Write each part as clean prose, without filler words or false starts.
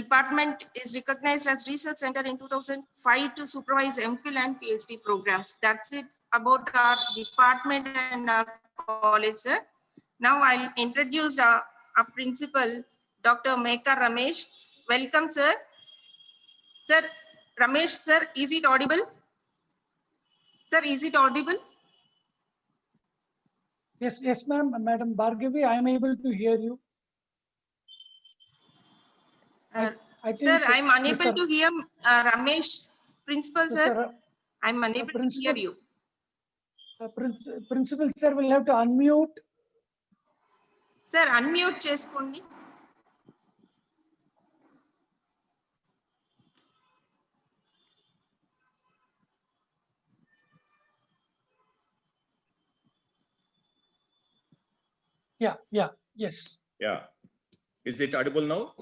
department is recognized as research center in 2005 to supervise MPhil and PhD programs. That's it about our department and our college, sir. Now I'll introduce our principal, Dr. Meka Ramesh. Welcome, sir. Sir, Ramesh, sir, is it audible? Sir, is it audible? Yes, ma'am. Madam Bhargavi, I am able to hear you. I think, sir, I'm unable Mr. to hear Ramesh, principal, Mr. sir. I'm unable to hear you. Principal, sir, will have to unmute. Sir, unmute cheskondi. Yes. Yeah. Is it audible now?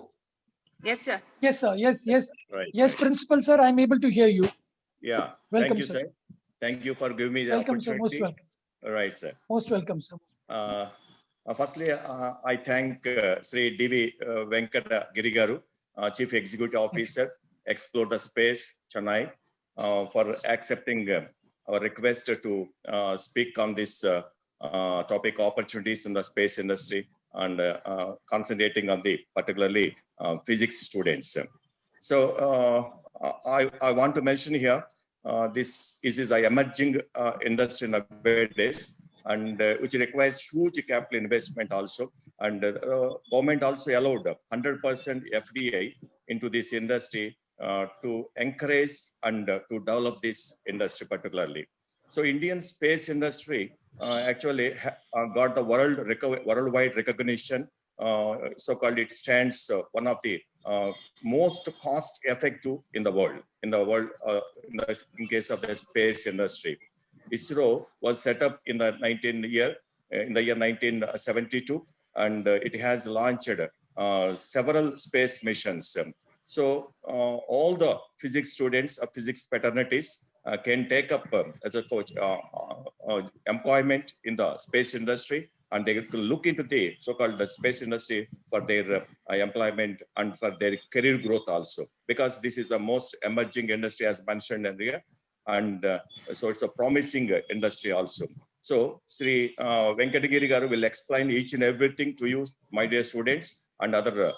Yes, sir. Yes, sir. Yes. Right. Yes, Principal, sir, I'm able to hear you. Yeah. Welcome, Thank you, sir. sir. Thank you for giving me the Welcome, sir. opportunity. Most welcome. All right, sir. Most welcome, sir. Firstly, I thank Sri D.V. Venkata Girigaru, Chief Executive Officer, Explore the Space, Chennai, for accepting our request to speak on this topic, opportunities in the space industry, and concentrating on the particularly physics students. So I want to mention here, this is an emerging industry nowadays, and which requires huge capital investment also. And government also allowed 100% FDI into this industry to encourage and to develop this industry particularly. So Indian space industry actually got the worldwide recognition. So-called, it stands one of the most cost effective in the world, in case of the space industry. ISRO was set up in the year 1972, and it has launched several space missions. So all the physics students of physics fraternities can take up as a coach employment in the space industry, and they will look into the so-called the space industry for their employment and for their career growth also, because this is the most emerging industry as mentioned earlier. And so it's a promising industry also. So Sri Venkatagiri Garu will explain each and everything to you, my dear students, and other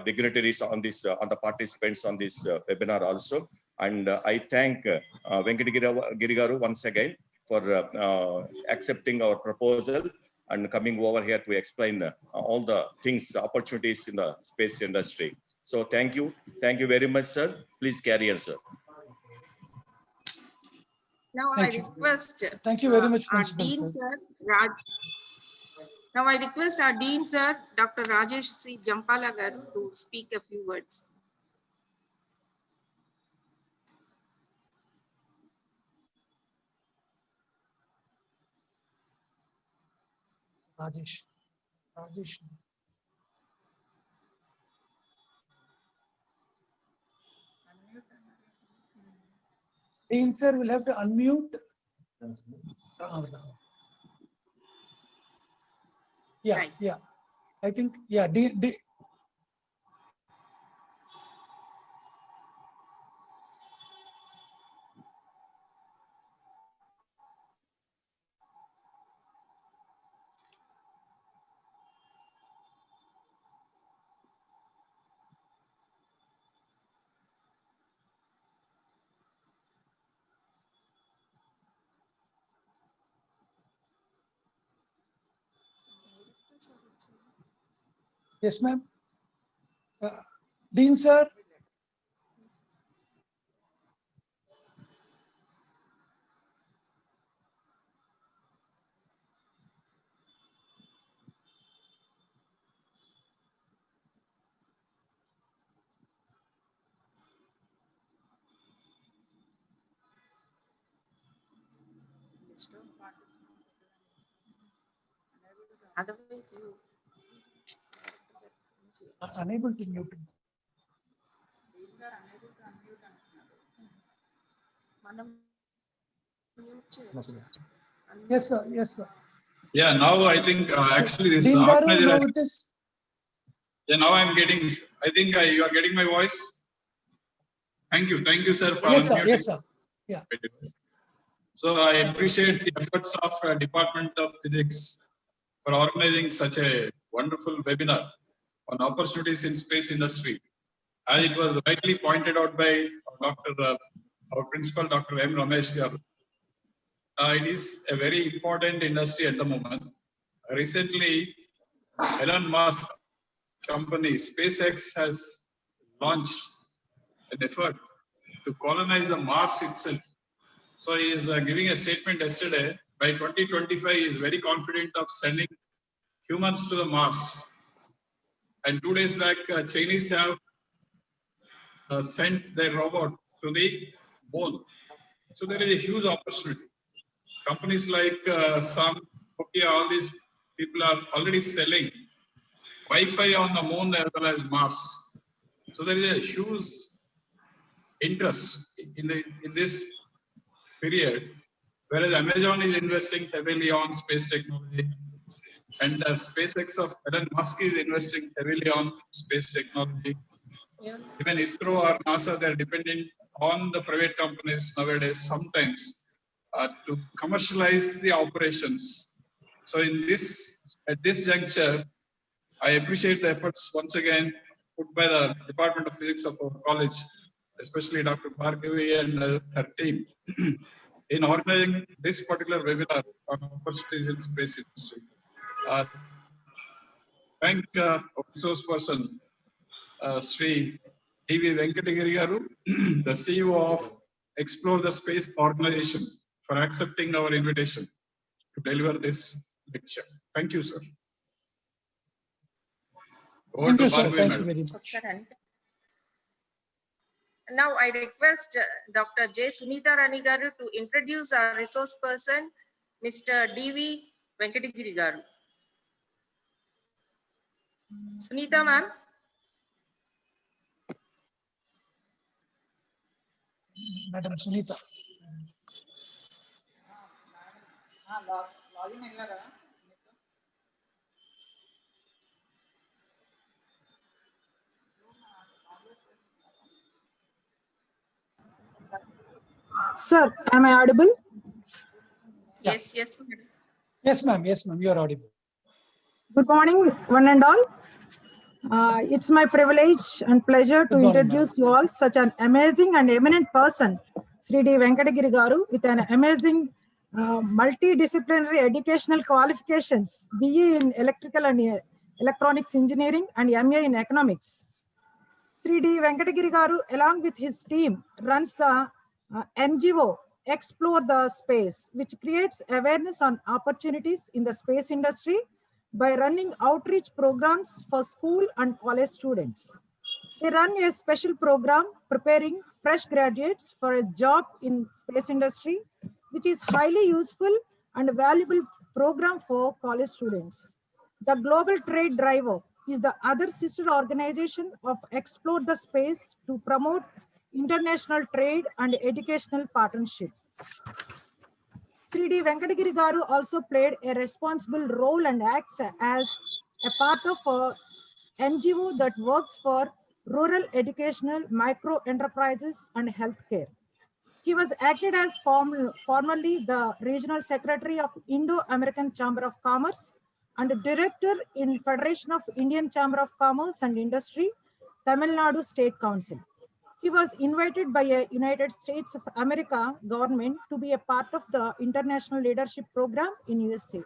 dignitaries on this, on the participants on this webinar also. And I thank Venkatagiri Garu once again for accepting our proposal and coming over here to explain all the things, opportunities in the space industry. So thank you very much, sir. Please carry on, sir. Now I request Thank you very much, our Principal, Dean, sir. sir, Now I request our Dean, sir, Dr. Rajesh C. Jampala Garu, to speak a few words. Rajesh. Dean, sir, will have to unmute. Yeah, Right. yeah. I think, yeah, yes, ma'am. Dean, sir. Otherwise, you Unable to mute. Yes, sir. Yes, sir. Yeah, now I think actually this Dean Garu, organizer now has, it is. Yeah, now I'm getting, I think you are getting my voice. Thank you, sir, for Yes, sir. unmuting. Yes, sir. So I appreciate the efforts of Department of Physics for organizing such a wonderful webinar on opportunities in space industry. As it was rightly pointed out by our principal, Dr. M. Ramesh Garu. It is a very important industry at the moment. Recently, Elon Musk company SpaceX has launched an effort to colonize the Mars itself. So he is giving a statement yesterday. By 2025, he is very confident of sending humans to the Mars. And 2 days back, Chinese have sent their robot to the moon. So there is a huge opportunity. Companies like some, Nokia, all these people are already selling Wi-Fi on the moon as well as Mars. So there is a huge interest in this period, whereas Amazon is investing heavily on space technology, and the SpaceX of Elon Musk is investing heavily on space technology. Even ISRO or NASA, they're dependent on the private companies nowadays sometimes to commercialize the operations. So at this juncture, I appreciate the efforts once again put by the Department of Physics of our college, especially Dr. Bhargavi and her team, in organizing this particular webinar on opportunities in space industry. Thank resource person, Sri D.V. Venkatagiri Garu, the CEO of Explore the Space Organization, for accepting our invitation to deliver this lecture. Thank you, sir. Over Thank to you, sir. Bhargavi, Thank you madam. very much. Now I request Dr. J. Sunita Rani Garu to introduce our resource person, Mr. D.V. Venkatagiri Garu. Sunita, ma'am. Madam Sunita. Sir, am I audible? Yes, yes, madam. Yes, ma'am. Yes, ma'am. You are audible. Good morning, one and all. It's my privilege and pleasure to Good morning, introduce you all such an amazing and eminent person, Sri D. Venkatagiri Garu, with an amazing multidisciplinary educational qualifications, BE in Electrical and Electronics Engineering and MA in Economics. Sri D. Venkatagiri Garu, along with his team, runs the NGO Explore the Space, which creates awareness on opportunities in the space industry by running outreach programs for school and college students. They run a special program preparing fresh graduates for a job in space industry, which is highly useful and valuable program for college students. The Global Trade Driver is the other sister organization of Explore the Space to promote international trade and educational partnership. Sri D. Venkatagiri Garu also played a responsible role and acts as a part of a NGO that works for rural educational micro enterprises and healthcare. He was acted as formerly the regional secretary of Indo-American Chamber of Commerce and director in Federation of Indian Chamber of Commerce and Industry, Tamil Nadu State Council. He was invited by a United States of America government to be a part of the International Leadership Program in USA.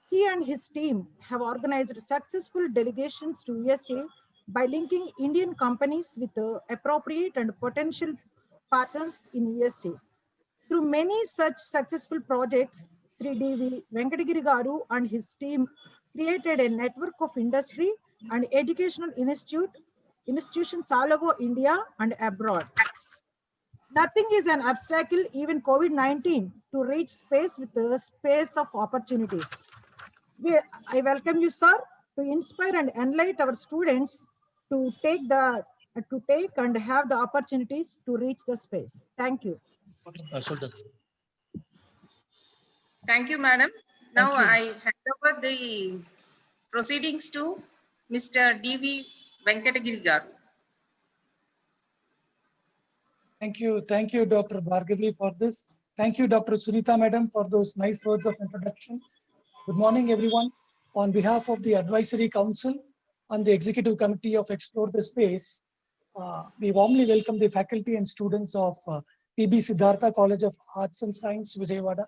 He and his team have organized successful delegations to USA by linking Indian companies with appropriate and potential partners in USA. Through many such successful projects, Sri D.V. Venkatagiri Garu and his team created a network of industry and educational institutions all over India and abroad. Nothing is an obstacle, even COVID-19, to reach space with the space of opportunities. I welcome you, sir, to inspire and enlighten our students to take and have the opportunities to reach the space. Thank you. Thank you, madam. Now Thank you. I hand over the proceedings to Mr. D.V. Venkatagiri Garu. Thank you, Dr. Bhargavi, for this. Thank you, Dr. Sunita, Madam, for those nice words of introduction. Good morning, everyone. On behalf of the Advisory Council and the Executive Committee of Explore the Space, we warmly welcome the faculty and students of PB Siddhartha College of Arts and Science, Vijayawada.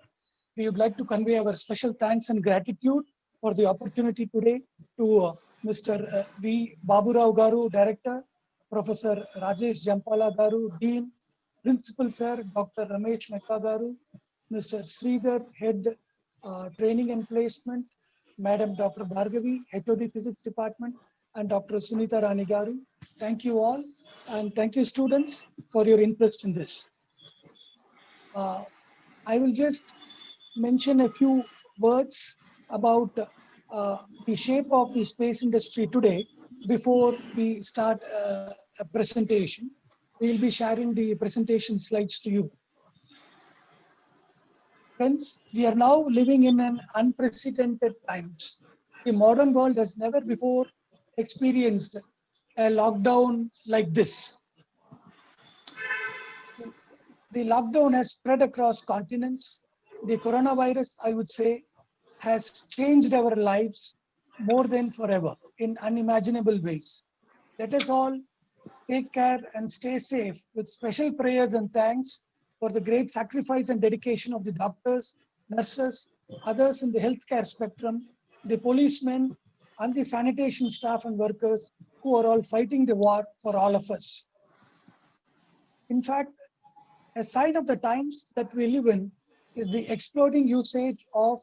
We would like to convey our special thanks and gratitude for the opportunity today to Mr. V. Baburao Garu, Director, Professor Rajesh Jampala Garu, Dean, Principal Sir, Dr. Ramesh Mekka Garu, Mr. Sridhar, Head Training and Placement, Madam Dr. Bhargavi, HOD Physics Department, and Dr. Sunita Rani Garu. Thank you all, and thank you students for your interest in this. I will just mention a few words about the shape of the space industry today before we start a presentation. We will be sharing the presentation slides to you. Friends, we are now living in an unprecedented times. The modern world has never before experienced a lockdown like this. The lockdown has spread across continents. The coronavirus, I would say, has changed our lives more than forever in unimaginable ways. Let us all take care and stay safe with special prayers and thanks for the great sacrifice and dedication of the doctors, nurses, others in the healthcare spectrum, the policemen, and the sanitation staff and workers who are all fighting the war for all of us. In fact, a sign of the times that we live in is the exploding usage of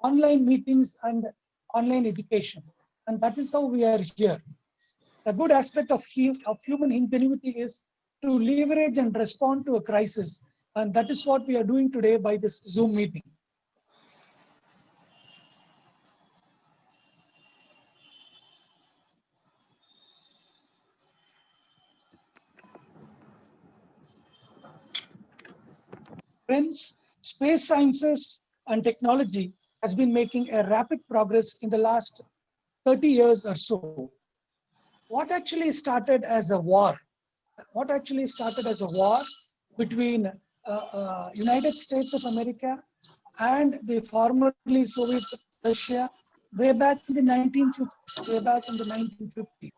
online meetings and online education. And that is how we are here. The good aspect of human ingenuity is to leverage and respond to a crisis. And that is what we are doing today by this Zoom meeting. Friends, space sciences and technology has been making a rapid progress in the last 30 years or so. What actually started as a war? What actually started as a war between United States of America and the formerly Soviet Russia way back in the 1950s, way back in the 1950s.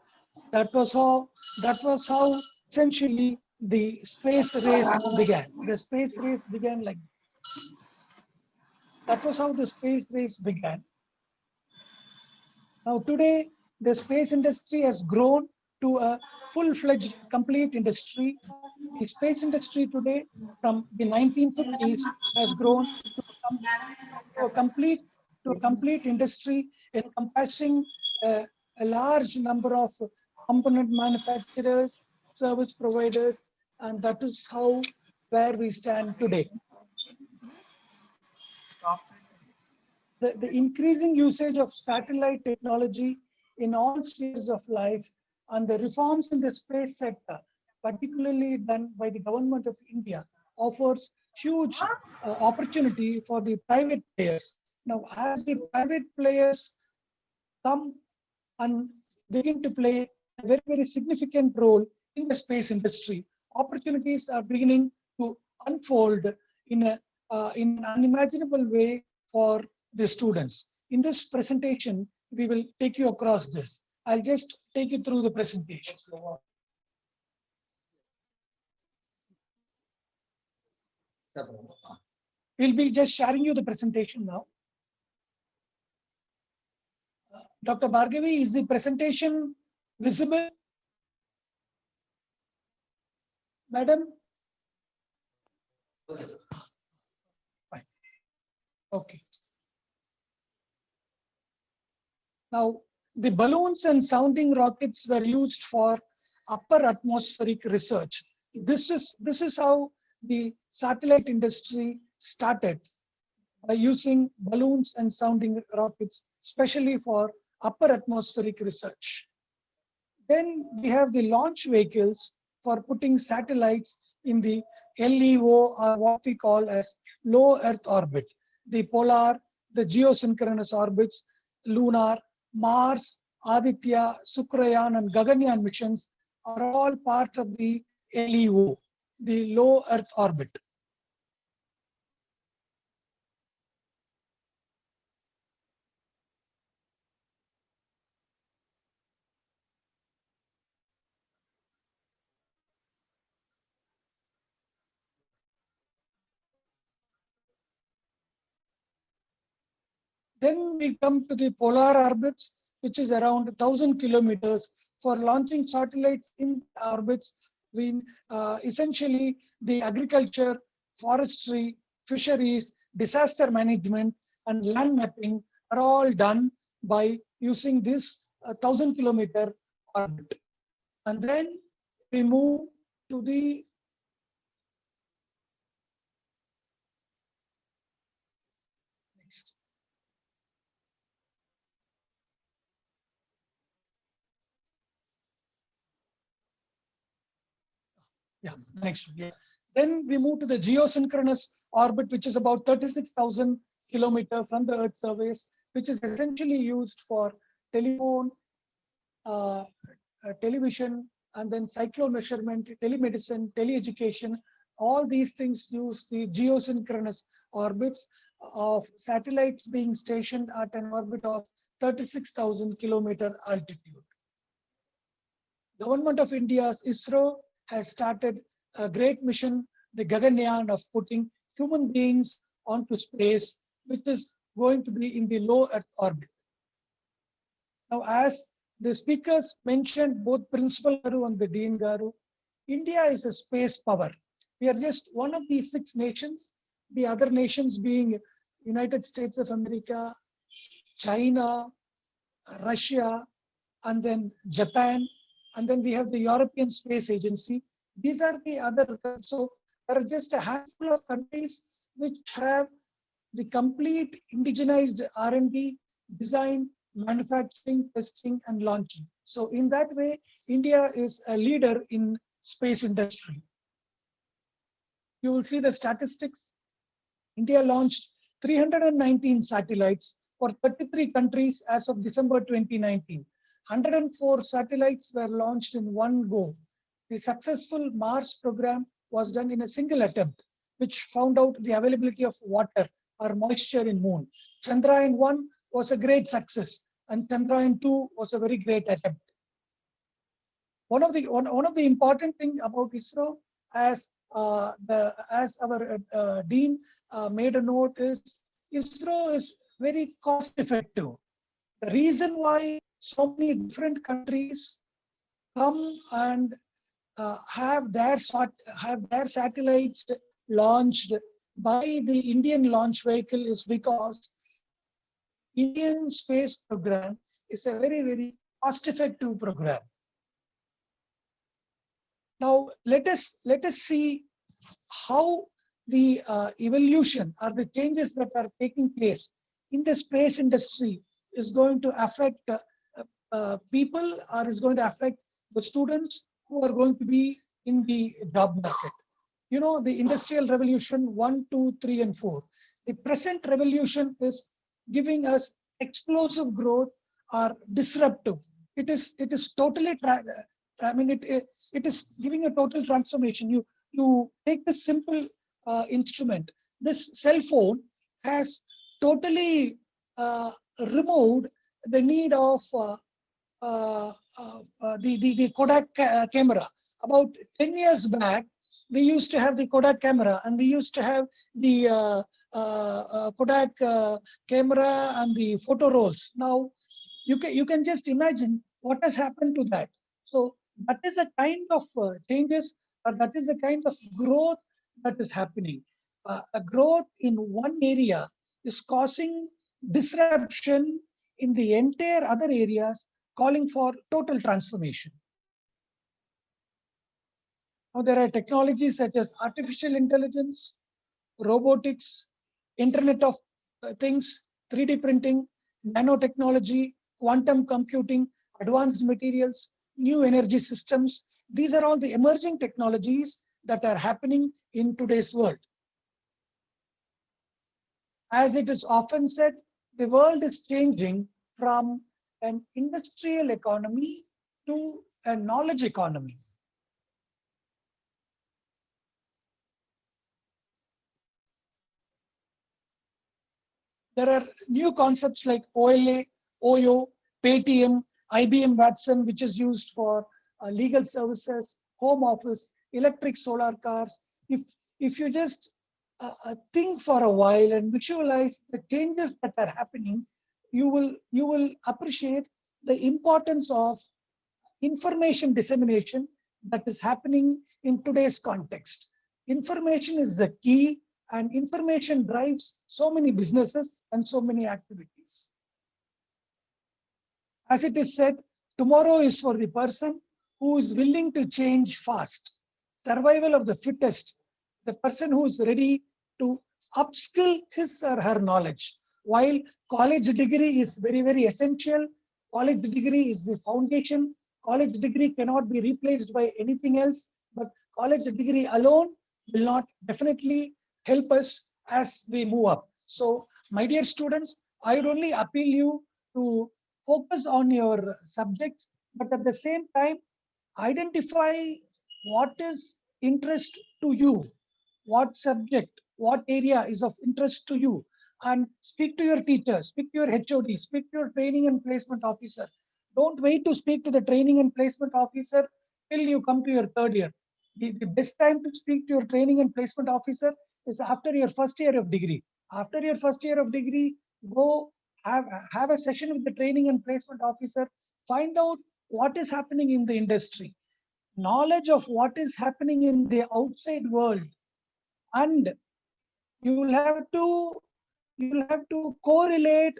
That was how essentially the space race began. The space race began like that was how the space race began. Now today, the space industry has grown to a full-fledged complete industry. The space industry today from the 1950s has grown to a complete industry encompassing a large number of component manufacturers, service providers, and that is where we stand today. The increasing usage of satellite technology in all spheres of life and the reforms in the space sector, particularly done by the government of India, offers huge opportunity for the private players. Now, as the private players come and begin to play a very, very significant role in the space industry, opportunities are beginning to unfold in an unimaginable way for the students. In this presentation, we will take you across this. I'll just take you through the presentation. We'll be just sharing you the presentation now. Dr. Bhargavi, is the presentation visible? Madam? Fine. Okay. Now, the balloons and sounding rockets were used for upper atmospheric research. This is how the satellite industry started, by using balloons and sounding rockets, especially for upper atmospheric research. Then we have the launch vehicles for putting satellites in the LEO, or what we call as low Earth orbit. The polar, the geosynchronous orbits, lunar, Mars, Aditya, Sukrayan, and Gaganyaan missions are all part of the LEO, the low Earth orbit. Then we come to the polar orbits, which is around 1,000 kilometers. For launching satellites in orbits, essentially the agriculture, forestry, fisheries, disaster management, and land mapping are all done by using this 1,000-kilometer orbit. And then we move to the next. Yeah, next one. Yeah. Then we move to the geosynchronous orbit, which is about 36,000 kilometers from the Earth's surface, which is essentially used for telephone, television, and then cyclone measurement, telemedicine, teleeducation. All these things use the geosynchronous orbits of satellites being stationed at an orbit of 36,000 kilometer altitude. Government of India's ISRO has started a great mission, the Gaganyaan, of putting human beings onto space, which is going to be in the low Earth orbit. Now, as the speakers mentioned, both Principal Garu and the Dean Garu, India is a space power. We are just one of the 6 nations, the other nations being United States of America, China, Russia, and then Japan, and then we have the European Space Agency. These are the other, so there are just a handful of countries which have the complete indigenized R&D, design, manufacturing, testing, and launching. So in that way, India is a leader in space industry. You will see the statistics. India launched 319 satellites for 33 countries as of December 2019. 104 satellites were launched in one go. The successful Mars program was done in a single attempt, which found out the availability of water or moisture in moon. Chandrayaan-1 was a great success, and Chandrayaan-2 was a very great attempt. One of the important thing about ISRO, as our Dean made a note, is ISRO is very cost effective. The reason why so many different countries come and have their satellites launched by the Indian launch vehicle is because Indian space program is a very, very cost-effective program. Now let us see how the evolution or the changes that are taking place in the space industry is going to affect people, or is going to affect the students who are going to be in the job market. You know, the industrial revolution 1, 2, 3, and 4. The present revolution is giving us explosive growth or disruptive. It is totally, it is giving a total transformation. You take this simple instrument. This cell phone has totally removed the need of the Kodak camera. About 10 years back, we used to have the Kodak camera, and we used to have the Kodak camera and the photo rolls. Now, you can just imagine what has happened to that. So that is a kind of changes, or that is the kind of growth that is happening. A growth in one area is causing disruption in the entire other areas, calling for total transformation. Now, there are technologies such as artificial intelligence, robotics, Internet of Things, 3D printing, nanotechnology, quantum computing, advanced materials, new energy systems. These are all the emerging technologies that are happening in today's world. As it is often said, the world is changing from an industrial economy to a knowledge economy. There are new concepts like OLA, OYO, Paytm, IBM Watson, which is used for legal services, home office, electric solar cars. If you just think for a while and visualize the changes that are happening, you will appreciate the importance of information dissemination that is happening in today's context. Information is the key, and information drives so many businesses and so many activities. As it is said, tomorrow is for the person who is willing to change fast. Survival of the fittest, the person who is ready to upskill his or her knowledge. While college degree is very, very essential, college degree is the foundation. College degree cannot be replaced by anything else, but college degree alone will not definitely help us as we move up. So, my dear students, I would only appeal you to focus on your subjects, but at the same time, identify what is interest to you, what subject, what area is of interest to you, and speak to your teacher, speak to your HOD, speak to your training and placement officer. Don't wait to speak to the training and placement officer till you come to your third year. The best time to speak to your training and placement officer is after your first year of degree. After your first year of degree, go have a session with the training and placement officer. Find out what is happening in the industry. Knowledge of what is happening in the outside world, and you will have to correlate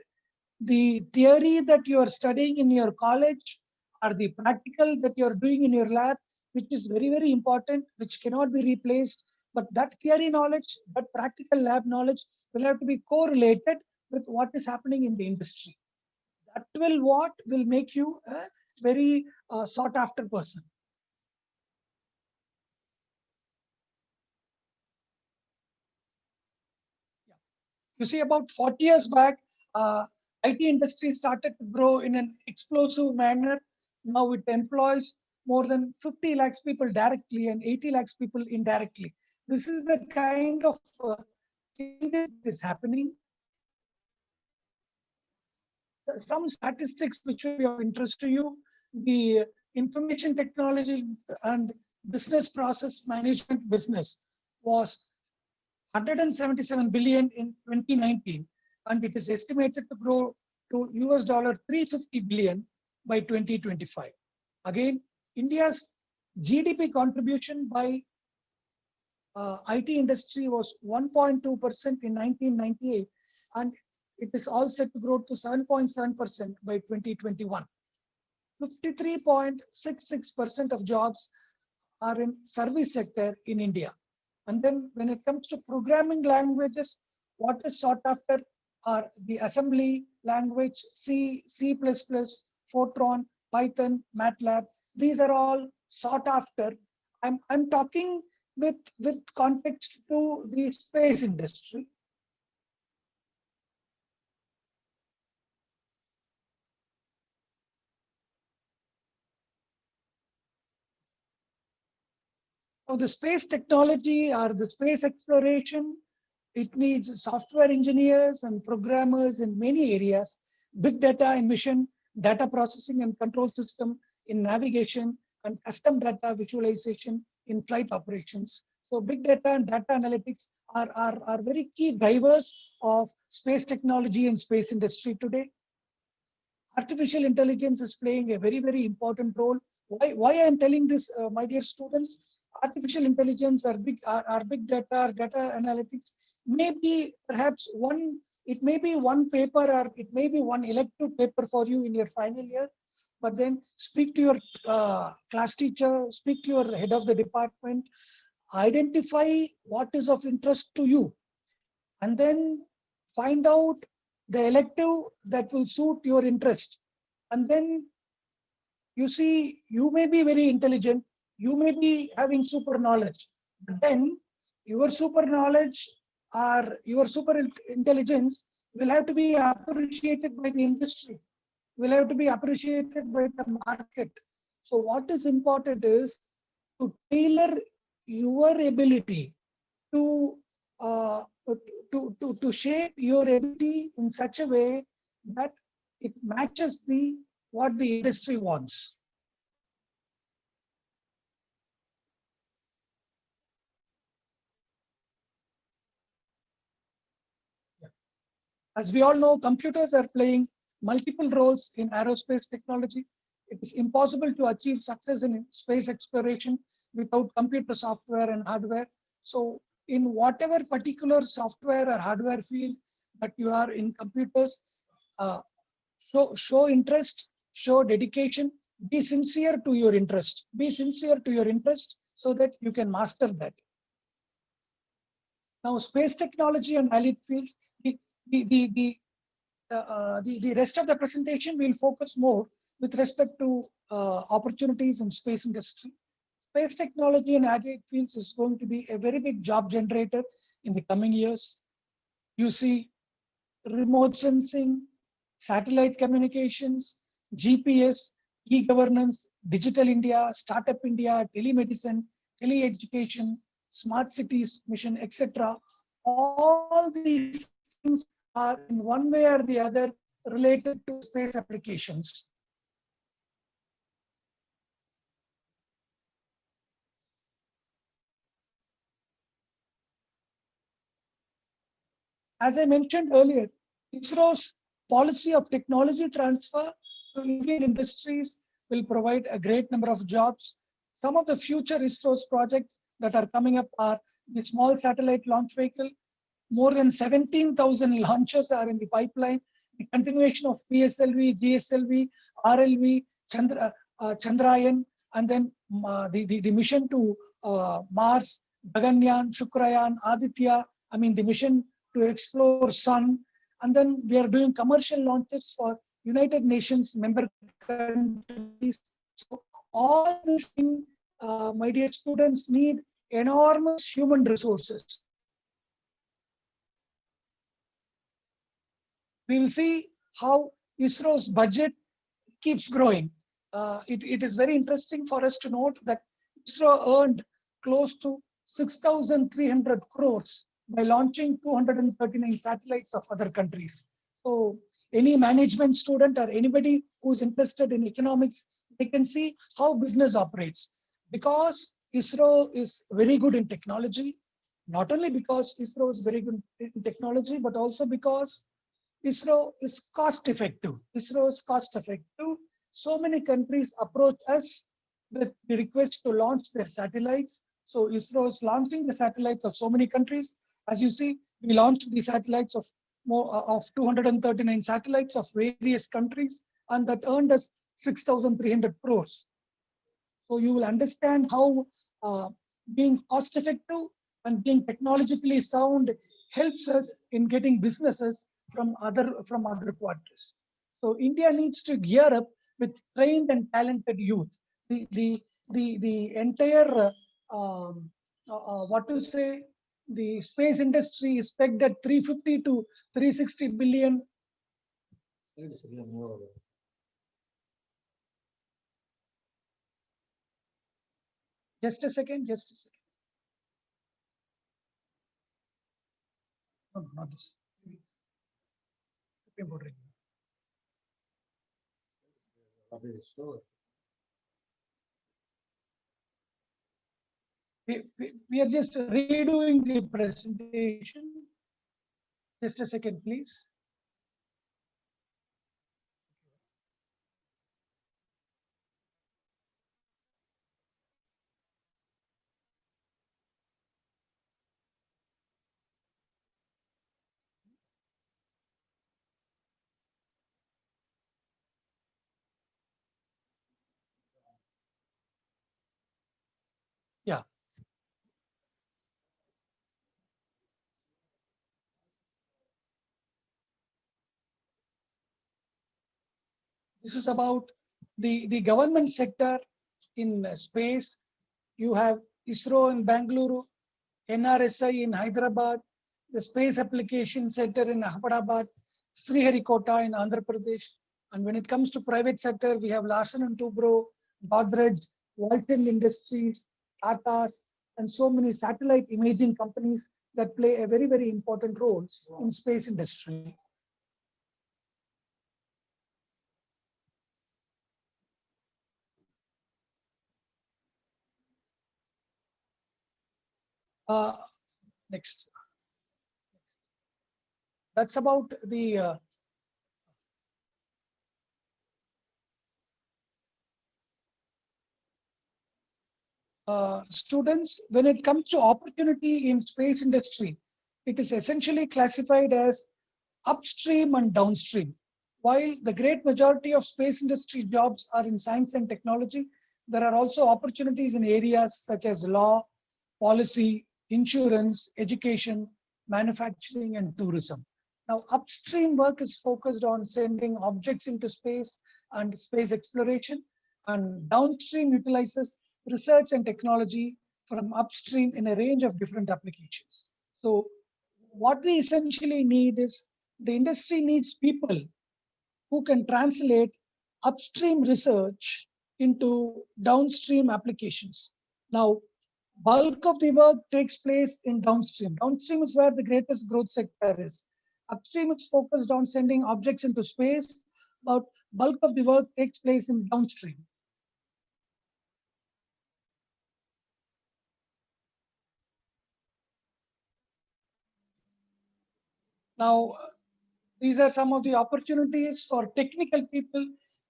the theory that you are studying in your college or the practical that you are doing in your lab, which is very, very important, which cannot be replaced. But that theory knowledge, that practical lab knowledge will have to be correlated with what is happening in the industry. That will make you a very sought after person. You see, about 40 years back, IT industry started to grow in an explosive manner. Now it employs more than 50 lakhs people directly and 80 lakhs people indirectly. This is the kind of changes that is happening. Some statistics which will be of interest to you: the information technology and business process management business was 177 billion in 2019, and it is estimated to grow to $350 billion by 2025. Again, India's GDP contribution by IT industry was 1.2% in 1998, and it is all set to grow to 7.7% by 2021. 53.66% of jobs are in service sector in India. And then when it comes to programming languages, what is sought after are the assembly language, C, C++, Fortran, Python, MATLAB. These are all sought after. I'm talking with context to the space industry. So the space technology or the space exploration, it needs software engineers and programmers in many areas, big data in mission, data processing and control system in navigation, and custom data visualization in flight operations. So big data and data analytics are very key drivers of space technology and space industry today. Artificial intelligence is playing a very, very important role. Why I am telling this, my dear students? Artificial intelligence or big data or data analytics may be perhaps it may be one paper or it may be one elective paper for you in your final year, but then speak to your class teacher, speak to your head of the department, identify what is of interest to you, and then find out the elective that will suit your interest. And then you see, you may be very intelligent, you may be having super knowledge, but then your super knowledge or your super intelligence will have to be appreciated by the industry. will have to be appreciated by the market. So what is important is to tailor your ability to to shape your ability in such a way that it matches what the industry wants. As we all know, computers are playing multiple roles in aerospace technology. It is impossible to achieve success in space exploration without computer software and hardware. So in whatever particular software or hardware field that you are in computers, show interest, show dedication, be sincere to your interest. Be sincere to your interest so that you can master that. Now, space technology and allied fields, the rest of the presentation will focus more with respect to opportunities in space industry. Space technology and allied fields is going to be a very big job generator in the coming years. You see remote sensing, satellite communications, GPS, e-governance, digital India, startup India, telemedicine, tele-education, smart cities mission, etc. All these things are in one way or the other related to space applications. As I mentioned earlier, ISRO's policy of technology transfer to Indian industries will provide a great number of jobs. Some of the future ISRO's projects that are coming up are the small satellite launch vehicle. More than 17,000 launches are in the pipeline. The continuation of PSLV, GSLV, RLV, Chandrayaan, and then the mission to Mars, Gaganyaan, Shukrayaan, Aditya. I mean, the mission to explore Sun. And then we are doing commercial launches for United Nations member countries. So all these things, my dear students, need enormous human resources. We will see how ISRO's budget keeps growing. It is very interesting for us to note that ISRO earned close to 6,300 crores by launching 239 satellites of other countries. So any management student or anybody who's interested in economics, they can see how business operates. Because ISRO is very good in technology, not only because ISRO is very good in technology, but also because ISRO is cost effective. ISRO is cost effective. So many countries approach us with the request to launch their satellites. So ISRO is launching the satellites of so many countries. As you see, we launched the satellites of 239 satellites of various countries, and that earned us 6,300 crores. So you will understand how being cost effective and being technologically sound helps us in getting businesses from other quarters. So India needs to gear up with trained and talented youth. The entire what to say, the space industry is pegged at 350 to 360 billion. Just a second. No, not this. We are just redoing the presentation. Just a second, please. Yeah. This is about the government sector in space. You have ISRO in Bangalore, NRSI in Hyderabad, the Space Application Center in Ahmedabad, Sriharikota in Andhra Pradesh, And when it comes to private sector, we have Larsen and Toubro, Godrej, Walton Industries, Tata's, and so many satellite imaging companies that play a very, very important role in space industry. Next. That's about the students. When it comes to opportunity in space industry, it is essentially classified as upstream and downstream. While the great majority of space industry jobs are in science and technology, there are also opportunities in areas such as law, policy, insurance, education, manufacturing, and tourism. Now, upstream work is focused on sending objects into space and space exploration, and downstream utilizes research and technology from upstream in a range of different applications. So what we essentially need is the industry needs people who can translate upstream research into downstream applications. Now, bulk of the work takes place in downstream. Downstream is where the greatest growth sector is. Upstream is focused on sending objects into space, but bulk of the work takes place in downstream. Now, these are some of the opportunities for technical people.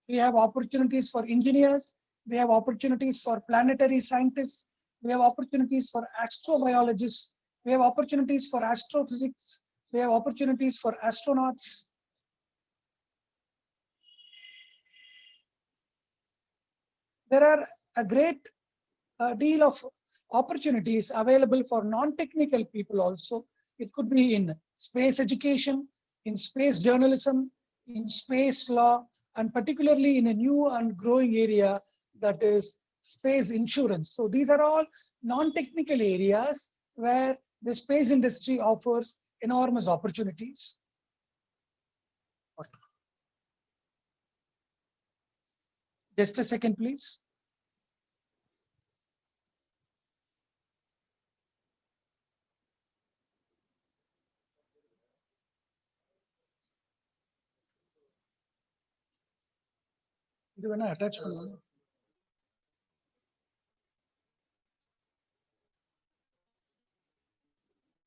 We have opportunities for engineers. We have opportunities for planetary scientists. We have opportunities for astrobiologists. We have opportunities for astrophysics. We have opportunities for astronauts. There are a great deal of opportunities available for non-technical people also. It could be in space education, in space journalism, in space law, and particularly in a new and growing area that is space insurance. So these are all non-technical areas where the space industry offers enormous opportunities. Just a second, please. இது வேணா attach பண்ணலாம்.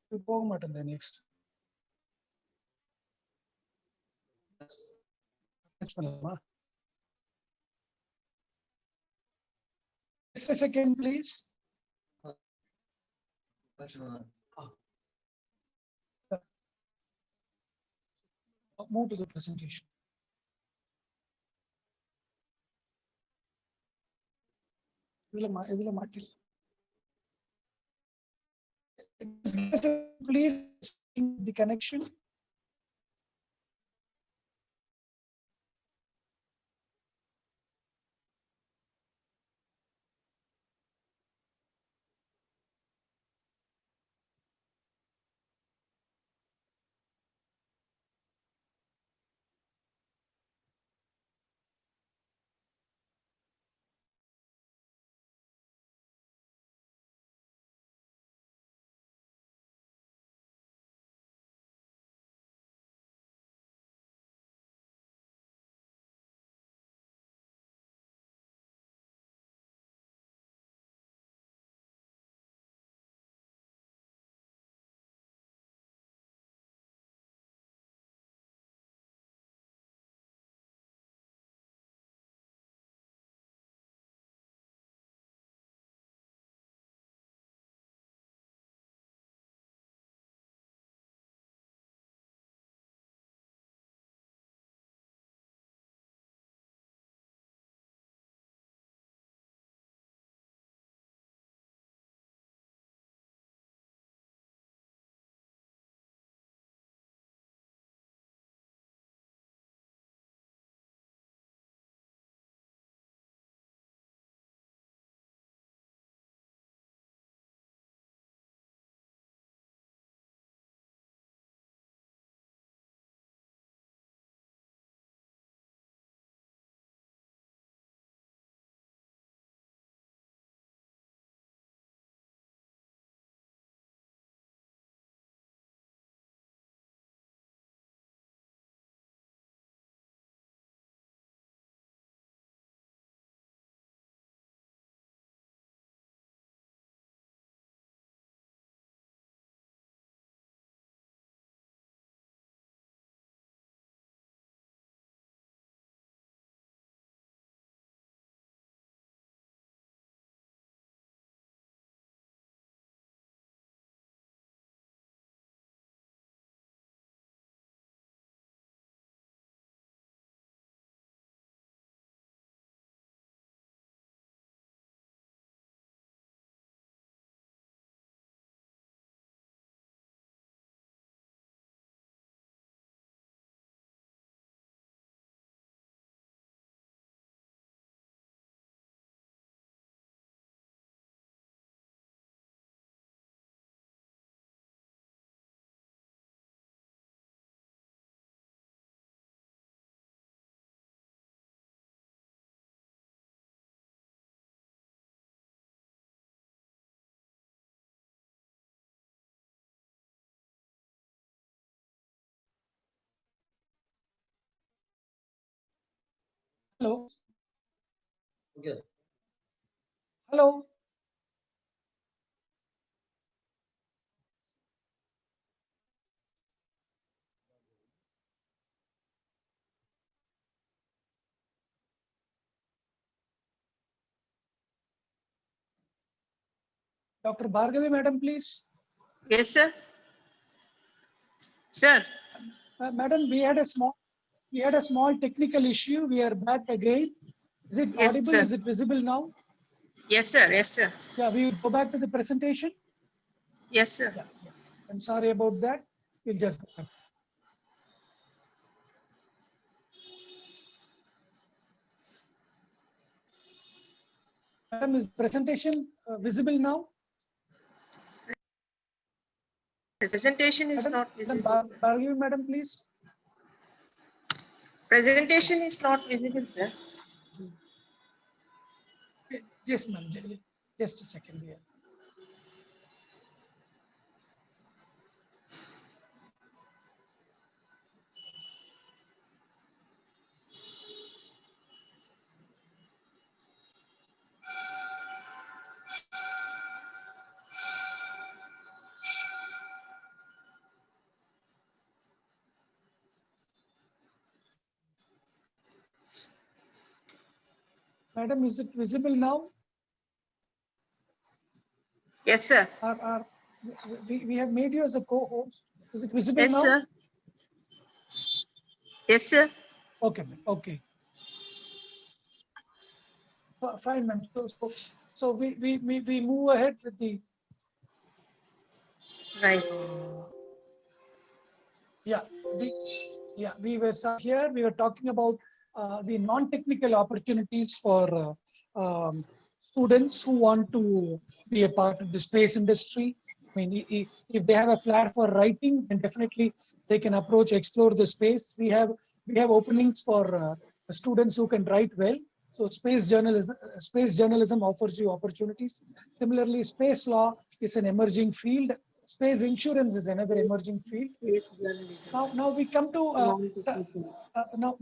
இது போக மாட்டேங்குது next. Attach பண்ணலாமா? Just a second, please. Move to the presentation. இதுல மாட்டில். Please the connection. Hello. Okay. Hello. Dr. Bhargavi, madam, please. Yes, sir. Sir, Madam, we had a small technical issue. We are back again. Is it Yes, audible? sir. Is it visible now? yes, sir. Yes, sir. Yeah, we will go back to the presentation. Yes, sir. Yeah, yeah. I'm sorry about that. We'll just go back. Madam, is presentation visible now? Presentation is Madam, not visible, sir. Bhargavi, madam, please. Presentation is not visible, sir. Yes, ma'am. Just a second here. Madam, is it visible now? Yes, sir. We have made you as a co-host. Is it visible Yes, now? sir. Yes, sir. Okay, ma'am. Okay. Fine, ma'am. So we move ahead with the Right. yeah we were here. We were talking about the non-technical opportunities for students who want to be a part of the space industry. I mean, if they have a flair for writing, then definitely they can approach, explore the space. We have openings for students who can write well. So space journalism offers you opportunities. Similarly, space law is an emerging field. Space insurance is another emerging field. Yes, journalism. Now we come to Non-technical. now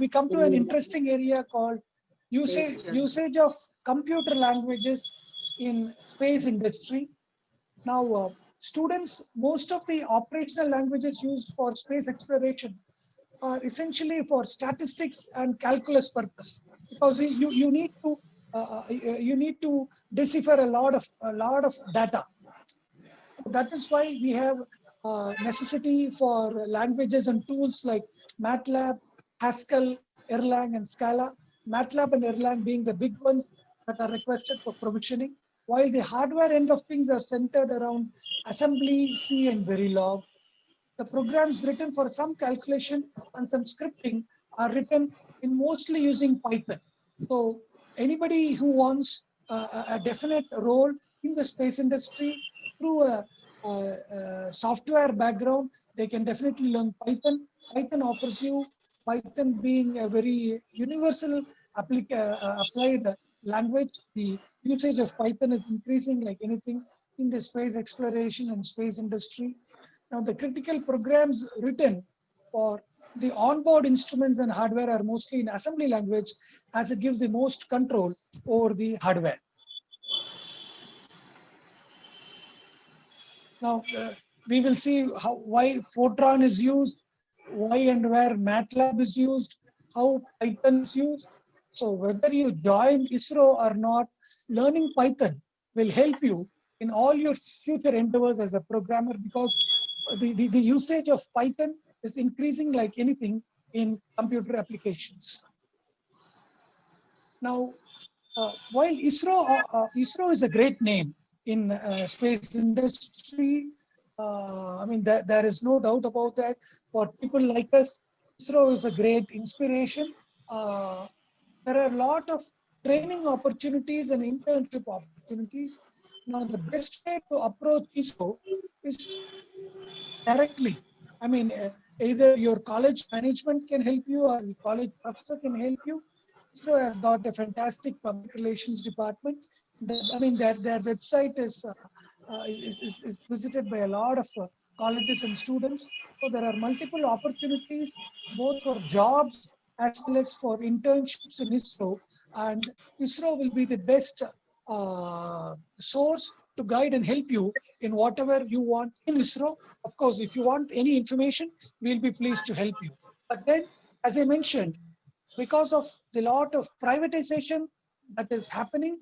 we come to an interesting area called usage of computer languages in space industry. Now, most of the operational languages used for space exploration are essentially for statistics and calculus purpose, because you need to decipher a lot of data. That is why we have necessity for languages and tools like MATLAB, Haskell, Erlang, and Scala. MATLAB and Erlang being the big ones that are requested for provisioning, while the hardware end of things are centered around assembly, C, and Verilog. The programs written for some calculation and some scripting are written in mostly using Python. So anybody who wants a definite role in the space industry through a software background, they can definitely learn Python. Python offers you, Python being a very universal applied language, the usage of Python is increasing like anything in the space exploration and space industry. Now, the critical programs written for the onboard instruments and hardware are mostly in assembly language, as it gives the most control over the hardware. Now, we will see why Fortran is used, why and where MATLAB is used, how Python is used. So whether you join ISRO or not, learning Python will help you in all your future endeavors as a programmer, because the usage of Python is increasing like anything in computer applications. Now, while ISRO is a great name in space industry, I mean, there is no doubt about that. For people like us, ISRO is a great inspiration. There are a lot of training opportunities and internship opportunities. Now, the best way to approach ISRO is directly. I mean, either your college management can help you or the college professor can help you. ISRO has got a fantastic public relations department. I mean, their website is visited by a lot of colleges and students. So there are multiple opportunities, both for jobs as well as for internships in ISRO. And ISRO will be the best source to guide and help you in whatever you want in ISRO. Of course, if you want any information, we'll be pleased to help you. But then, as I mentioned, because of the lot of privatization that is happening,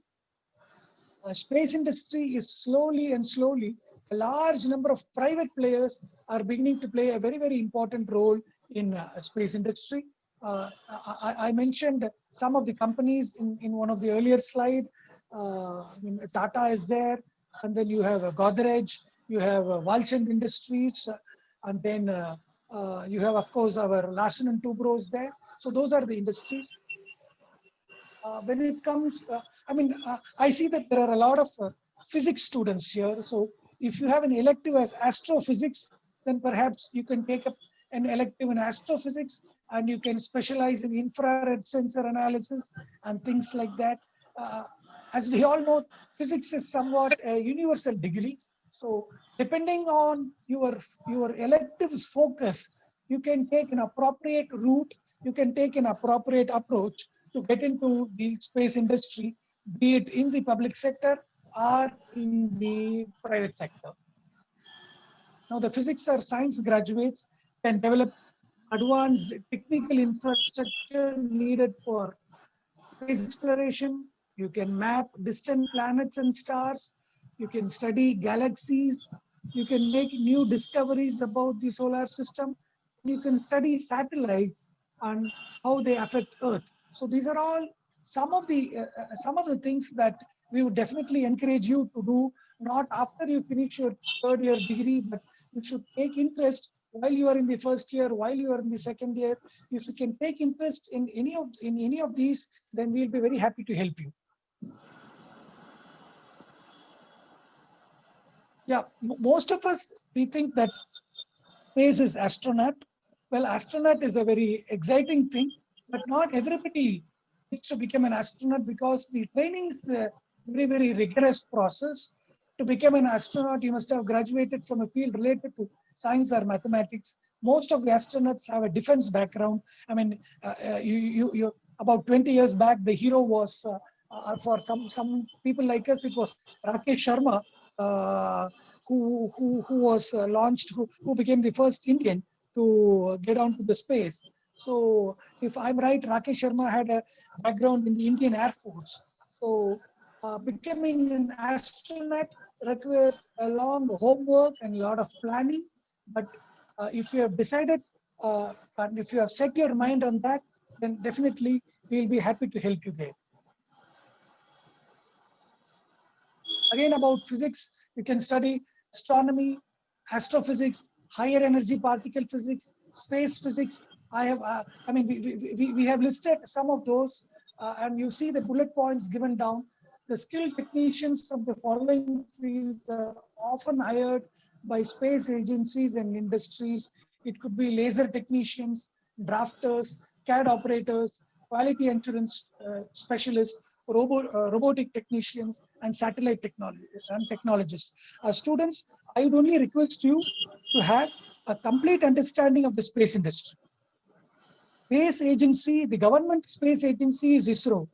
space industry is slowly and slowly, a large number of private players are beginning to play a very, very important role in space industry. I mentioned some of the companies in one of the earlier slide. Tata is there, and then you have Godrej, you have Walchand Industries, and then you have, of course, our Larsen and Toubro is there. So those are the industries. When it comes, I see that there are a lot of physics students here. So if you have an elective as astrophysics, then perhaps you can take up an elective in astrophysics, and you can specialize in infrared sensor analysis and things like that. As we all know, physics is somewhat a universal degree. So depending on your elective's focus, you can take an appropriate route, you can take an appropriate approach to get into the space industry, be it in the public sector or in the private sector. Now, the physics or science graduates can develop advanced technical infrastructure needed for space exploration. You can map distant planets and stars. You can study galaxies. You can make new discoveries about the solar system. You can study satellites and how they affect Earth. So these are all some of the things that we would definitely encourage you to do, not after you finish your third year degree, but you should take interest while you are in the first year, while you are in the second year. If you can take interest in any of these, then we'll be very happy to help you. Yeah, most of us, we think that space is astronaut. Well, astronaut is a very exciting thing, but not everybody needs to become an astronaut, because the training is a very, very rigorous process. To become an astronaut, you must have graduated from a field related to science or mathematics. Most of the astronauts have a defense background. I mean, you about 20 years back, the hero was, for some people like us, it was Rakesh Sharma, who was launched, who became the first Indian to get onto the space. So if I'm right, Rakesh Sharma had a background in the Indian Air Force. So becoming an astronaut requires a long homework and a lot of planning. But if you have decided and if you have set your mind on that, then definitely we'll be happy to help you there. Again, about physics, you can study astronomy, astrophysics, higher energy particle physics, space physics. We have listed some of those, and you see the bullet points given down. The skilled technicians from the following fields are often hired by space agencies and industries. It could be laser technicians, drafters, CAD operators, quality assurance specialists, robotic technicians, and satellite technologists. Students, I would only request you to have a complete understanding of the space industry. Space agency, the government space agency is ISRO,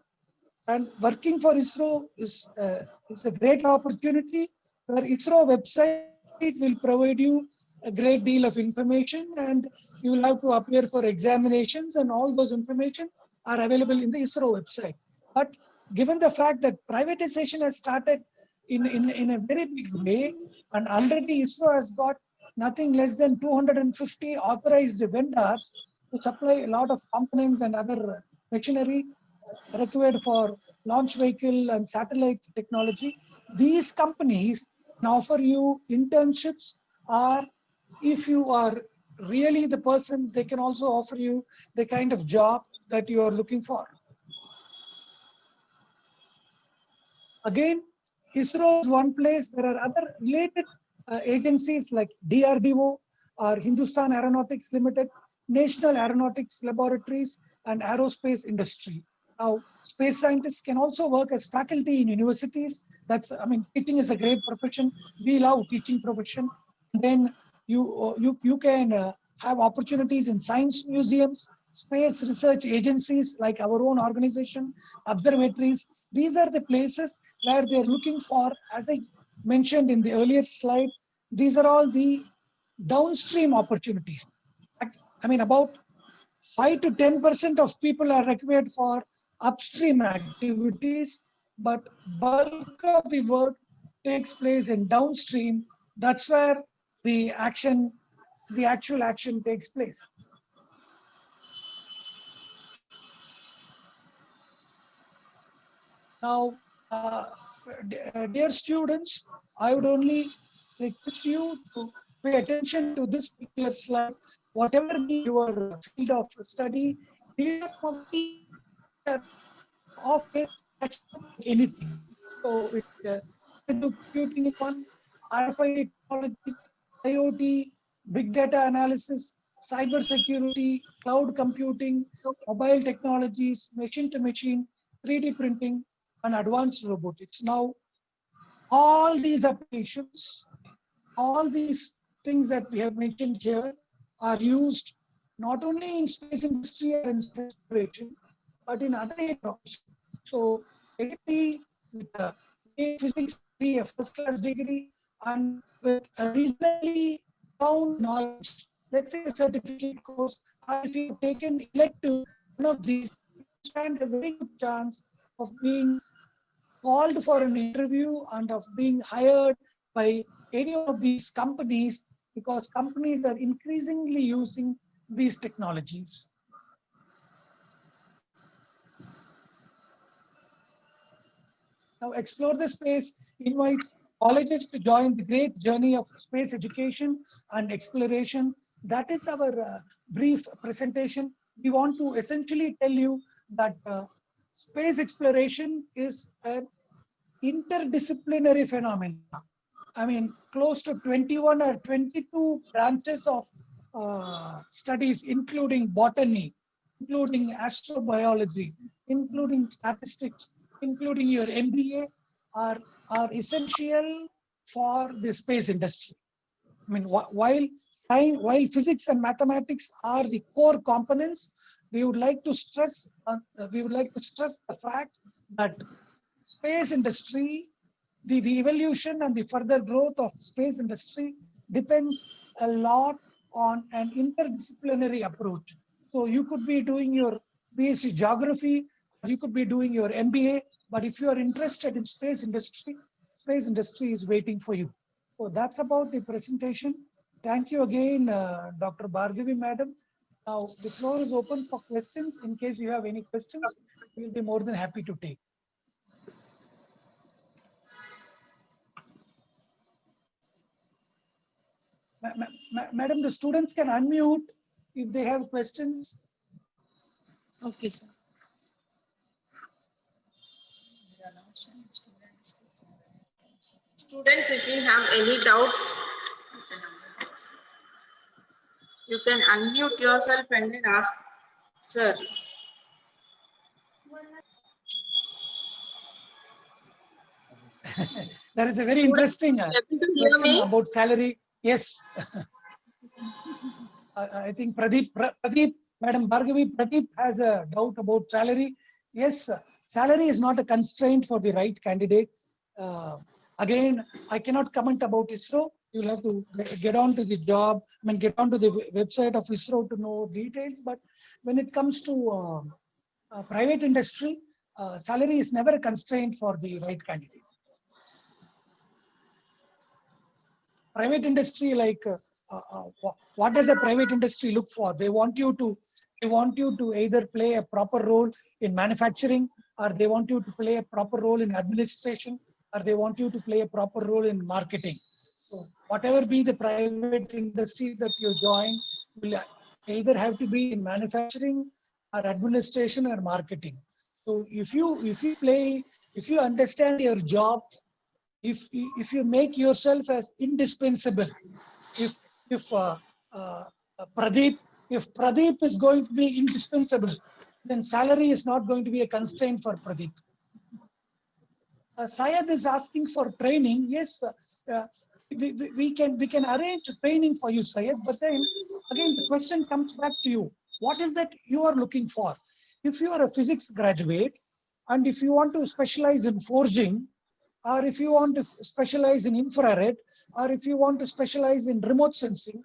and working for ISRO is a great opportunity, where ISRO website will provide you a great deal of information, and you will have to appear for examinations, and all those information are available in the ISRO website. But given the fact that privatization has started in a very big way, and already ISRO has got nothing less than 250 authorized vendors to supply a lot of components and other machinery required for launch vehicle and satellite technology. These companies can offer you internships, or if you are really the person, they can also offer you the kind of job that you are looking for. Again, ISRO is one place. There are other related agencies like DRDO or Hindustan Aeronautics Limited, National Aeronautics Laboratories, and aerospace industry. Now, space scientists can also work as faculty in universities. Teaching is a great profession. We love teaching profession. And then you can have opportunities in science museums, space research agencies like our own organization, observatories. These are the places where they're looking for, as I mentioned in the earlier slide, these are all the downstream opportunities. I mean, about 5 to 10% of people are required for upstream activities, but bulk of the work takes place in downstream. That's where the actual action takes place. Now, dear students, I would only request you to pay attention to this particular slide. Whatever be your field of study, these are some of the of it, that's not like anything. So computing is one, RFID technologies, IoT, big data analysis, cyber security, cloud computing, mobile technologies, machine to machine, 3D printing, and advanced robotics. Now, all these applications, all these things that we have mentioned here are used not only in space industry or in space exploration, but in other areas. So, maybe with a physics degree, a first-class degree, and with a reasonably sound knowledge, let's say a certificate course, or if you've taken elective one of these, you stand a very good chance of being called for an interview and of being hired by any of these companies, because companies are increasingly using these technologies. Now, Explore the Space invites colleges to join the great journey of space education and exploration. That is our brief presentation. We want to essentially tell you that space exploration is an interdisciplinary phenomenon. I mean, close to 21 or 22 branches of studies, including botany, including astrobiology, including statistics, including your MBA, are essential for the space industry. I mean, while physics and mathematics are the core components, we would like to stress the fact that space industry, the evolution and the further growth of space industry depends a lot on an interdisciplinary approach. So you could be doing your BSc Geography, you could be doing your MBA, but if you are interested in space industry is waiting for you. So that's about the presentation. Thank you again, Dr. Bhargavi, madam. Now the floor is open for questions. In case you have any questions, we'll be more than happy to take. Madam, the students can unmute if they have questions. Okay, sir. Students, if you have any doubts, you can unmute yourself and then ask, sir. That is a very interesting question about salary. Yes. I think Pradeep, Madam Bhargavi, Pradeep has a doubt about salary. Yes, salary is not a constraint for the right candidate. Again, I cannot comment about ISRO. You'll have to get on to the job, get on to the website of ISRO to know details. But when it comes to private industry, salary is never a constraint for the right candidate. Private industry, like what does a private industry look for? They want you to either play a proper role in manufacturing, or they want you to play a proper role in administration, or they want you to play a proper role in marketing. So whatever be the private industry that you join, will either have to be in manufacturing or administration or marketing. So if you understand your job, if you make yourself as indispensable, if Pradeep is going to be indispensable, then salary is not going to be a constraint for Pradeep. Syed is asking for training. Yes, we can arrange training for you, Syed. But then again, the question comes back to you. what is that you are looking for. If you are a physics graduate, and if you want to specialize in forging, or if you want to specialize in infrared, or if you want to specialize in remote sensing,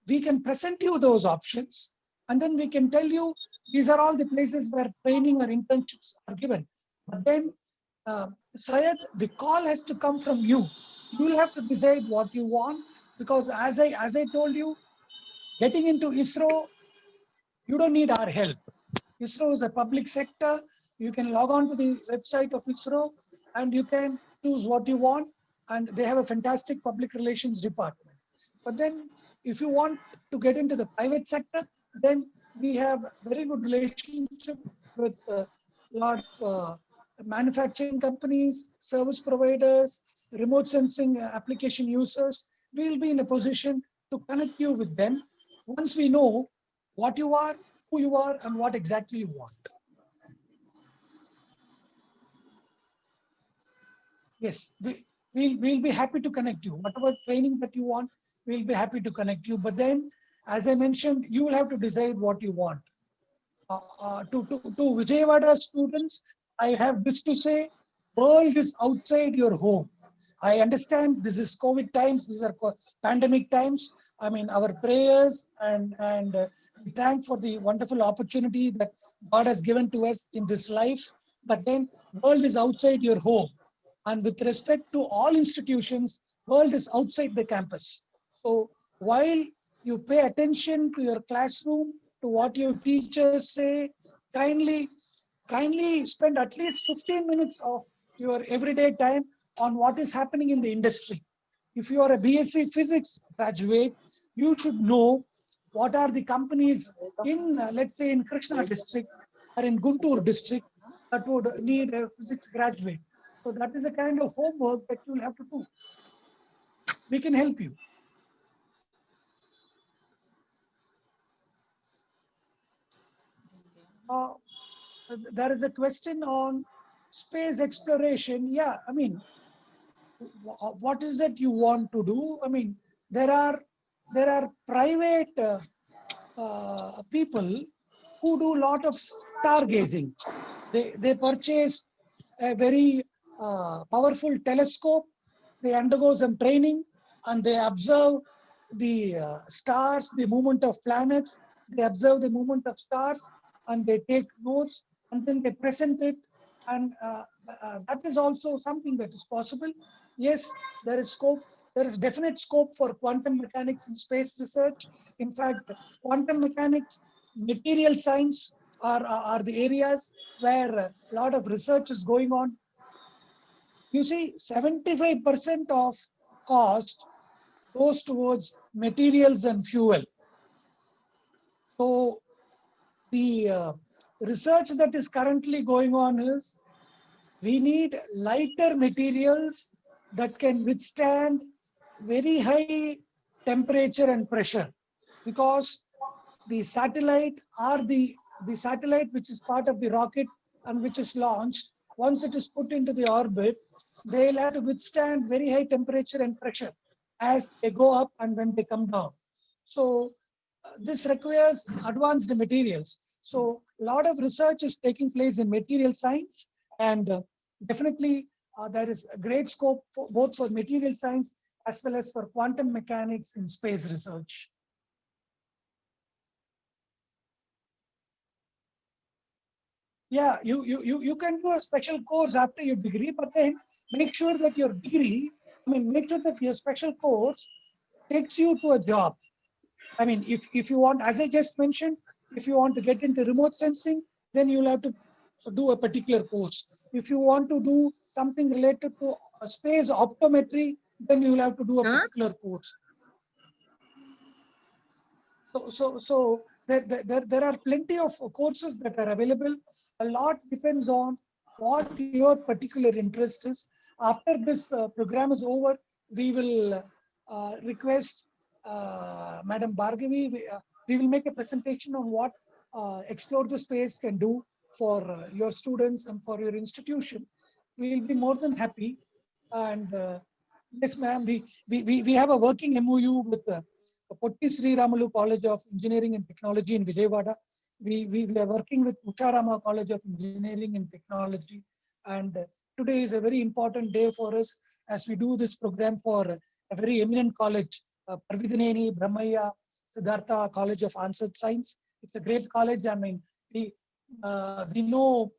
we can present you those options, and then we can tell you these are all the places where training or internships are given. But then, Syed, the call has to come from you. You will have to decide what you want, because as I told you, getting into ISRO, you don't need our help. ISRO is a public sector. You can log on to the website of ISRO and you can choose what you want. And they have a fantastic public relations department. But then if you want to get into the private sector, then we have very good relationship with a lot of manufacturing companies, service providers, remote sensing application users. We will be in a position to connect you with them once we know what you are, who you are, and what exactly you want. Yes, we'll be happy to connect you. Whatever training that you want, we'll be happy to connect you. But then, as I mentioned, you will have to decide what you want. To Vijayawada students, I have this to say: world is outside your home. I understand this is COVID times, these are pandemic times. I mean, our prayers and we thank for the wonderful opportunity that God has given to us in this life. But then, world is outside your home. And with respect to all institutions, world is outside the campus. So while you pay attention to your classroom, to what your teachers say, kindly spend at least 15 minutes of your everyday time on what is happening in the industry. If you are a BSc Physics graduate, you should know what are the companies in, let's say, in Krishna district or in Guntur district that would need a physics graduate. So that is the kind of homework that you will have to do. We can help you. There is a question on space exploration. Yeah, I mean, what is it you want to do? I mean, there are private people who do a lot of stargazing. They purchase a very powerful telescope. They undergo some training and they observe the stars, the movement of planets. They observe the movement of stars and they take notes and then they present it. And that is also something that is possible. Yes, there is scope. There is definite scope for quantum mechanics in space research. In fact, quantum mechanics, material science are the areas where a lot of research is going on. You see, 75% of cost goes towards materials and fuel. So the research that is currently going on is we need lighter materials that can withstand very high temperature and pressure, because the satellite or the satellite which is part of the rocket and which is launched, once it is put into the orbit, they'll have to withstand very high temperature and pressure as they go up and when they come down. So this requires advanced materials. So a lot of research is taking place in material science, and definitely there is a great scope for both for material science as well as for quantum mechanics in space research. Yeah, you can do a special course after your degree, but then make sure that your degree, make sure that your special course takes you to a job. I mean, if you want, as I just mentioned, if you want to get into remote sensing, then you'll have to do a particular course. If you want to do something related to space optometry, then you'll have to do a particular course. So there are plenty of courses that are available. A lot depends on what your particular interest is. After this program is over, we will request Madam Bhargavi. We will make a presentation on what Explore the Space can do for your students and for your institution. We will be more than happy. And yes, ma'am, we have a working MOU with Potti Sri Ramalu College of Engineering and Technology in Vijayawada. We are working with Usharama College of Engineering and Technology. And today is a very important day for us as we do this program for a very eminent college, Parvidhaneni Brahmaya Siddhartha College of Answered Science. It's a great college. I mean, we know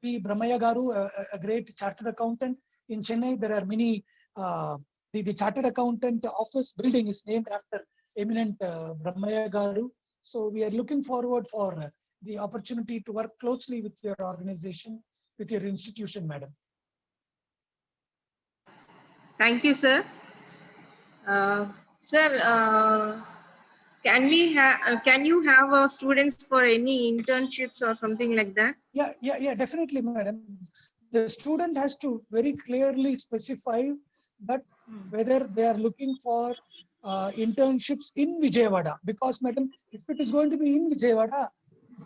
P. Brahmaya Garu, a great chartered accountant. In Chennai, there are many, the chartered accountant office building is named after eminent Brahmaya Garu. So we are looking forward for the opportunity to work closely with your organization, with your institution, madam. Thank you, sir. Sir, can you have students for any internships or something like that? Yeah, definitely, madam. The student has to very clearly specify that whether they are looking for internships in Vijayawada, because madam, if it is going to be in Vijayawada,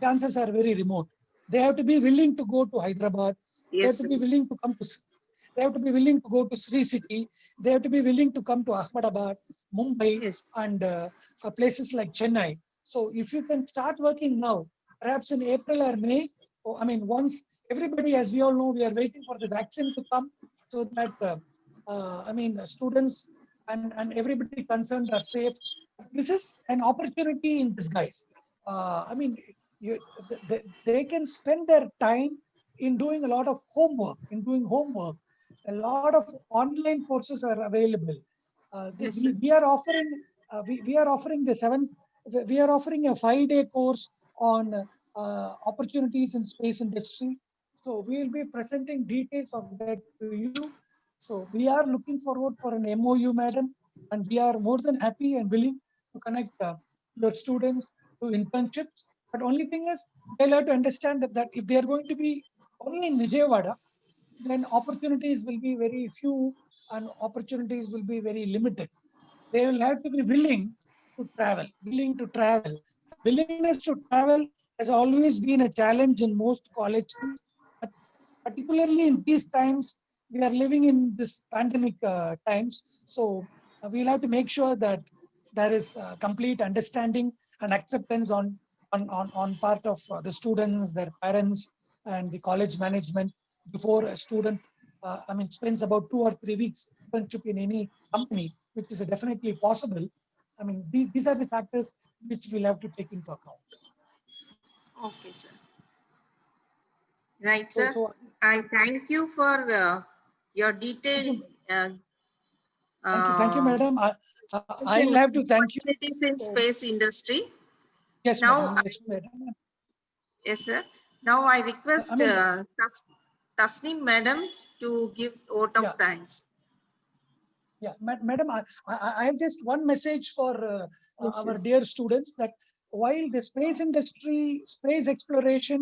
chances are very remote. They have to be willing to go to Hyderabad. They have Yes, to sir. be willing to come to. They have to be willing to go to Sri City. They have to be willing to come to Ahmedabad, Mumbai, Yes. and places like Chennai. So if you can start working now, perhaps in April or May, I mean, once everybody, as we all know, we are waiting for the vaccine to come so that, I mean, students and everybody concerned are safe. This is an opportunity in disguise. I mean, they can spend their time in doing a lot of homework, A lot of online courses are available. Yes, sir. We are offering we are offering we are offering a 5-day course on opportunities in space industry. So we will be presenting details of that to you. So we are looking forward for an MOU, madam, and we are more than happy and willing to connect your students to internships. But only thing is, they'll have to understand that if they are going to be only in Vijayawada, then opportunities will be very few and opportunities will be very limited. They will have to be willing to travel. Willingness to travel has always been a challenge in most colleges, but particularly in these times, we are living in this pandemic times. So we'll have to make sure that there is complete understanding and acceptance on part of the students, their parents, and the college management before a student, I mean, spends about 2 or 3 weeks internship in any company, which is definitely possible. I mean, these are the factors which we'll have to take into account. Okay, sir. Right, So- sir. so- I thank you for your detailed Thank you, madam. I'll have to thank you. opportunities in space industry. Yes, Now, madam. Yes, madam. yes, sir. Now I request I mean, Tasneem madam to give vote of Yeah. thanks. Yeah, madam, I have just one message for Yes, our sir. dear students, that while the space industry, space exploration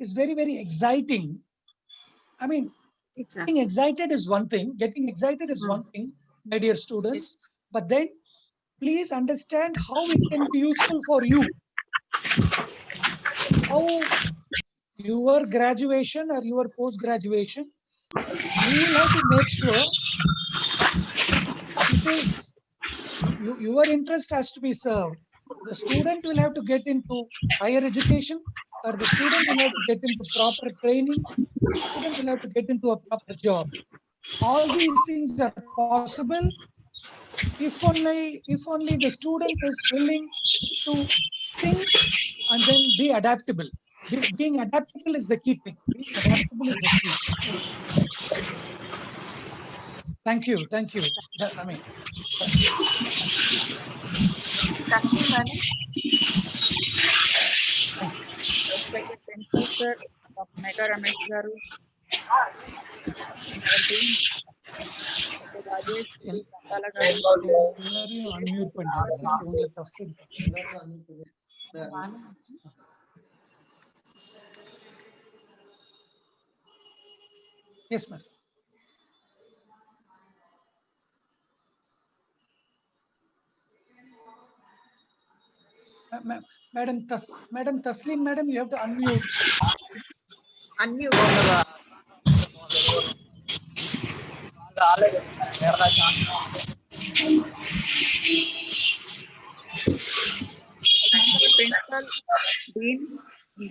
is very, very exciting. I mean, Yes, sir. getting excited is one thing, my dear students, but then please understand how it can be useful for you. How your graduation or your post-graduation, you will have to make sure it is your interest has to be served. The student will have to get into higher education, or the student will have to get into proper training. The student will have to get into a proper job. All these things are possible if only the student is willing to think and then be adaptable. Being adaptable is the key thing. Being adaptable is the key. Thank you. I mean, Tasneem madam. Respected Principal Sir, Dr. Mega Ramesh Garu, and our Dean, Dr. Rajesh P. Kampala Garu, எல்லாரையும் unmute பண்ணிடுங்க. உங்களை Tasleem. Yes, ma'am. Madam Tasleem, madam, you have to unmute. Unmute.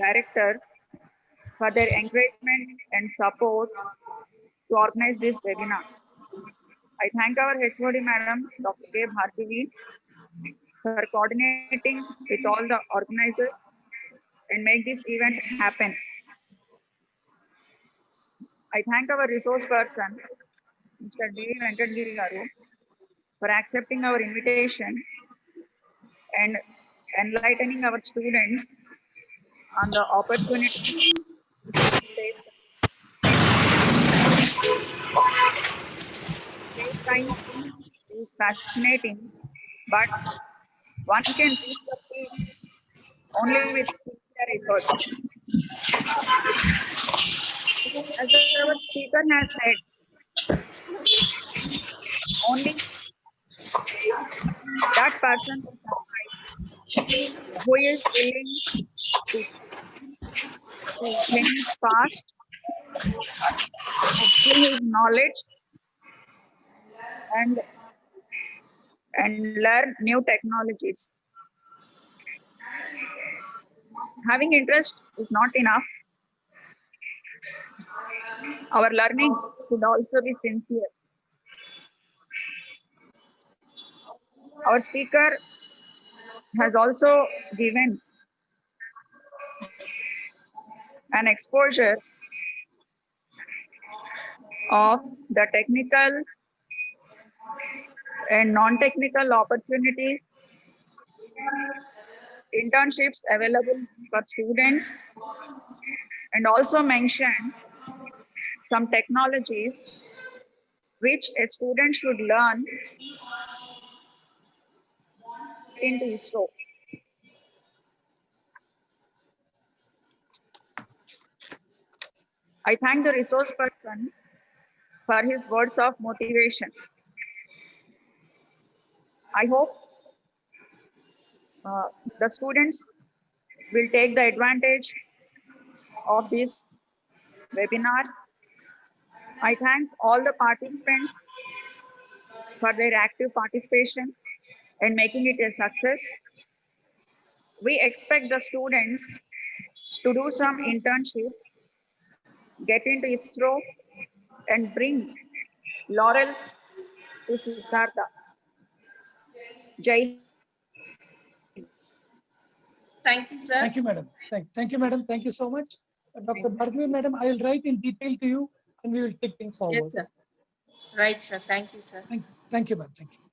Director for their encouragement and support to organize this webinar. I thank our HOD Madam, Dr. K. Bhargavi, for coordinating with all the organizers and make this event happen. I thank our resource person, Mr. D. Venkatgiri Garu, for accepting our invitation and enlightening our students on the opportunity. Space science is fascinating, but one can reach the peak only with sincere effort. As our speaker has said, only that person will survive who is willing to change fast, apply his knowledge, and learn new technologies. Having interest is not enough. Our learning should also be sincere. Our speaker has also given an exposure of the technical and non-technical opportunities, internships available for students, and also mentioned some technologies which a student should learn into ISRO. I thank the resource person for his words of motivation. I hope the students will take the advantage of this webinar. I thank all the participants for their active participation and making it a success. We expect the students to do some internships, get into ISRO, and bring laurels to Siddhartha. Jai. Thank you, sir. Thank you, madam. Thank you, madam. Thank you so much. Dr. Bhargavi, madam, I will write in detail to you and we will take things forward. Yes, sir. Right, sir. Thank you, sir. Thank you, madam. Thank you.